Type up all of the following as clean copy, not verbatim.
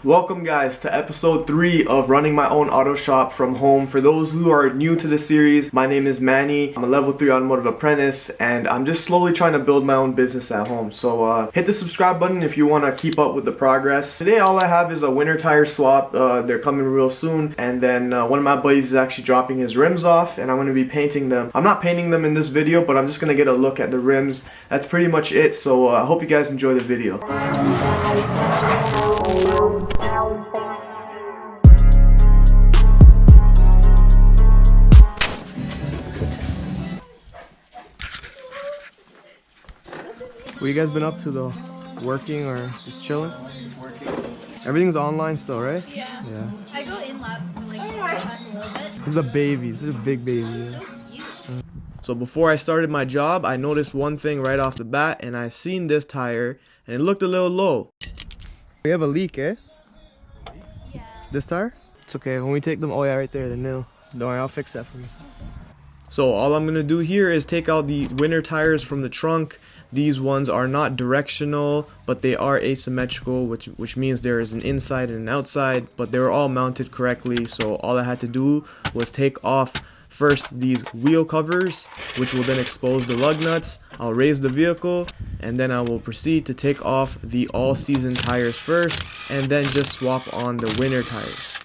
Welcome guys to episode 3 of running my own auto shop from home. For those who are new to the series, my name is Manny. I'm a level 3 automotive apprentice and I'm just slowly trying to build my own business at home. So hit the subscribe button if you want to keep up with the progress. Today all I have is a winter tire swap. They're coming real soon, and then one of my buddies is actually dropping his rims off and I'm going to be painting them. I'm not painting them in this video, but I'm just going to get a look at the rims. That's pretty much it, so I hope you guys enjoy the video. What you guys been up to though? Working or just chilling? Just working. Everything's online still, right? Yeah. Yeah. I go in lab like class a little bit. This is a baby. This is a big baby. Yeah. So cute. So before I started my job, I noticed one thing right off the bat, and I seen this tire, and it looked a little low. We have a leak, eh? Yeah. This tire? It's okay. When we take them, oh yeah, right there, the nail. Don't worry, I'll fix that for you. So all I'm gonna do here is take out the winter tires from the trunk. These ones are not directional, but they are asymmetrical, which means there is an inside and an outside, but they were all mounted correctly. So all I had to do was take off first these wheel covers, which will then expose the lug nuts. I'll raise the vehicle, and then I will proceed to take off the all-season tires first, and then just swap on the winter tires.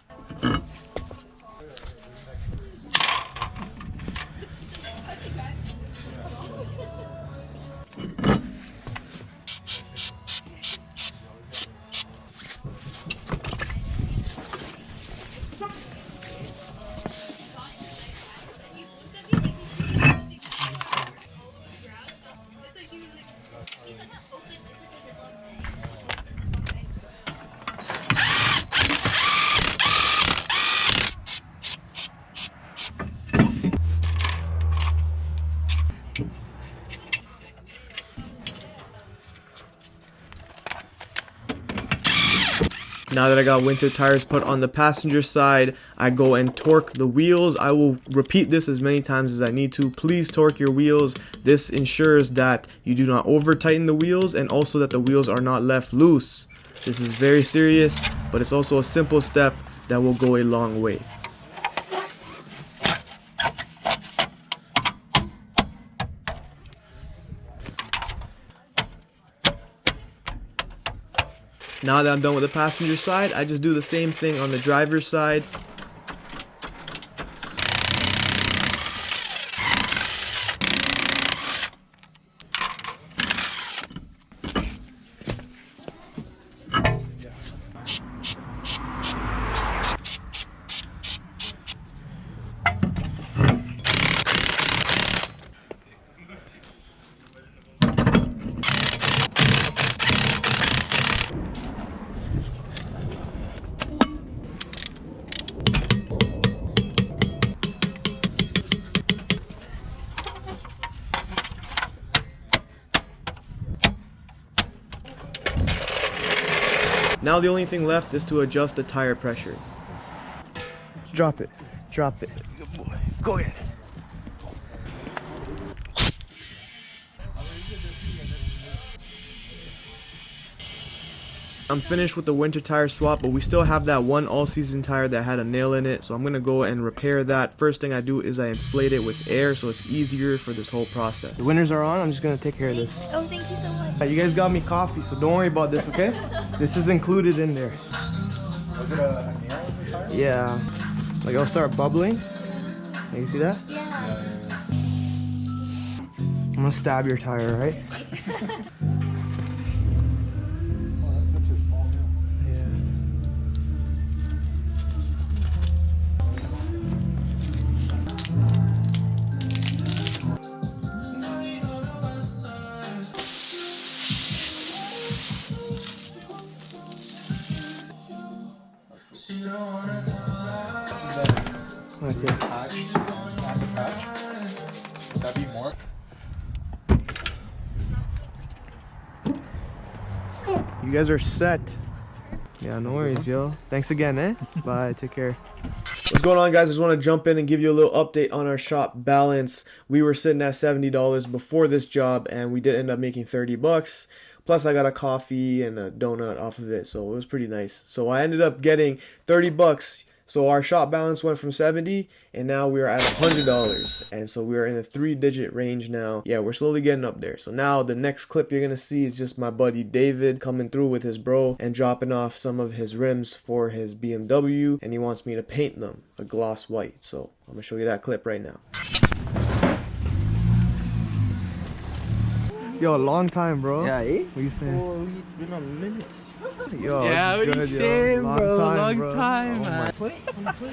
Now that I got winter tires put on the passenger side, I go and torque the wheels. I will repeat this as many times as I need to. Please torque your wheels. This ensures that you do not over tighten the wheels, and also that the wheels are not left loose. This is very serious, but it's also a simple step that will go a long way. Now that I'm done with the passenger side, I just do the same thing on the driver's side. Now the only thing left is to adjust the tire pressures. Drop it. Drop it. Good boy. Go ahead. I'm finished with the winter tire swap, but we still have that one all-season tire that had a nail in it, so I'm going to go and repair that. First thing I do is I inflate it with air so it's easier for this whole process. The winters are on. I'm just going to take care of this. Oh, thank you so much. You guys got me coffee, so don't worry about this, okay? This is included in there. Was it a nail in the tire? Yeah. Like it'll start bubbling. Can you see that? Yeah. I'm going to stab your tire, right? Oh, that's such a small nail. Yeah. Let's see. Would that be more? You guys are set. Yeah, no worries, yo. Thanks again, eh? Bye, take care. What's going on, guys? I just want to jump in and give you a little update on our shop balance. We were sitting at $70 before this job, and we did end up making $30. Plus I got a coffee and a donut off of it, so it was pretty nice. So I ended up getting $30. So our shop balance went from 70 and now we're at $100. And so we're in the 3-digit range now. Yeah, we're slowly getting up there. So now the next clip you're gonna see is just my buddy David coming through with his bro and dropping off some of his rims for his BMW, and he wants me to paint them a gloss white. So I'm gonna show you that clip right now. Yo, long time, bro. Yeah, eh? What you saying? Oh, it's been a minute. Yo, Yeah, what are you good, yo. saying, bro? Long bro. time, Oh man. my- Play? Wanna play?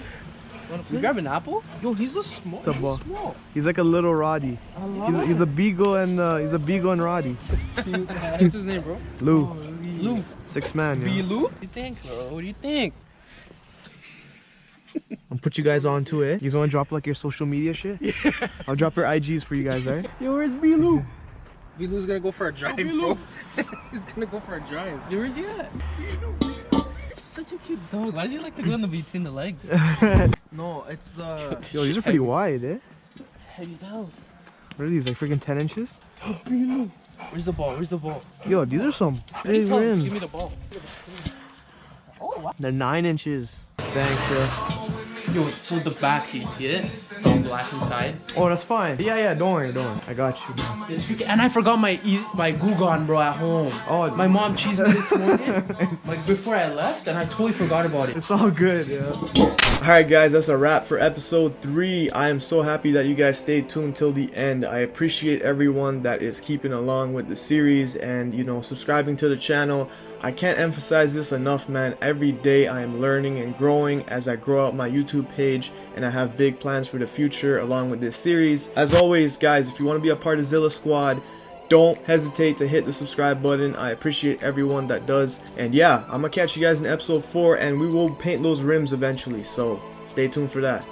You grab an apple? Yo, he's a small. It's a ball. He's small. He's like a little Roddy. I love He's a beagle and Roddy. What's his name, bro? Lou, Lou. 6 man. B. Yeah. Lou? What do you think, bro? What do you think? I'll put you guys on to it. You wanna drop like your social media shit? Yeah. I'll drop your IGs for you guys, alright? Yo, where's B. Lou? B. Lou's gonna go for a drive, bro. He's gonna go for a drive. Yo, where's he at? Such a cute dog. Why does he like to go in the between the legs? No, it's the. Yo, these are pretty wide, eh? Heavy down. What are these, like freaking 10 inches? Where's the ball? Where's the ball? Yo, these are some big Give rims. me the ball. Oh, wow. They're 9 inches. Thanks, yeah. Yo, so the back, you see it? It's all black inside. Oh, that's fine. Yeah, don't worry. I got you, bro. It's freaking, and I forgot my Gugon, bro, at home. Oh, My mom cheesed me this morning, like before I left, and I totally forgot about it. it's all good, yeah. Alright guys, that's a wrap for episode 3. I am so happy that you guys stayed tuned till the end. I appreciate everyone that is keeping along with the series and, you know, subscribing to the channel. I can't emphasize this enough, man. Every day I am learning and growing as I grow out my YouTube page, and I have big plans for the future along with this series. As always, guys, if you want to be a part of Zilla Squad, don't hesitate to hit the subscribe button. I appreciate everyone that does. And yeah, I'm gonna catch you guys in episode 4, and we will paint those rims eventually, so stay tuned for that.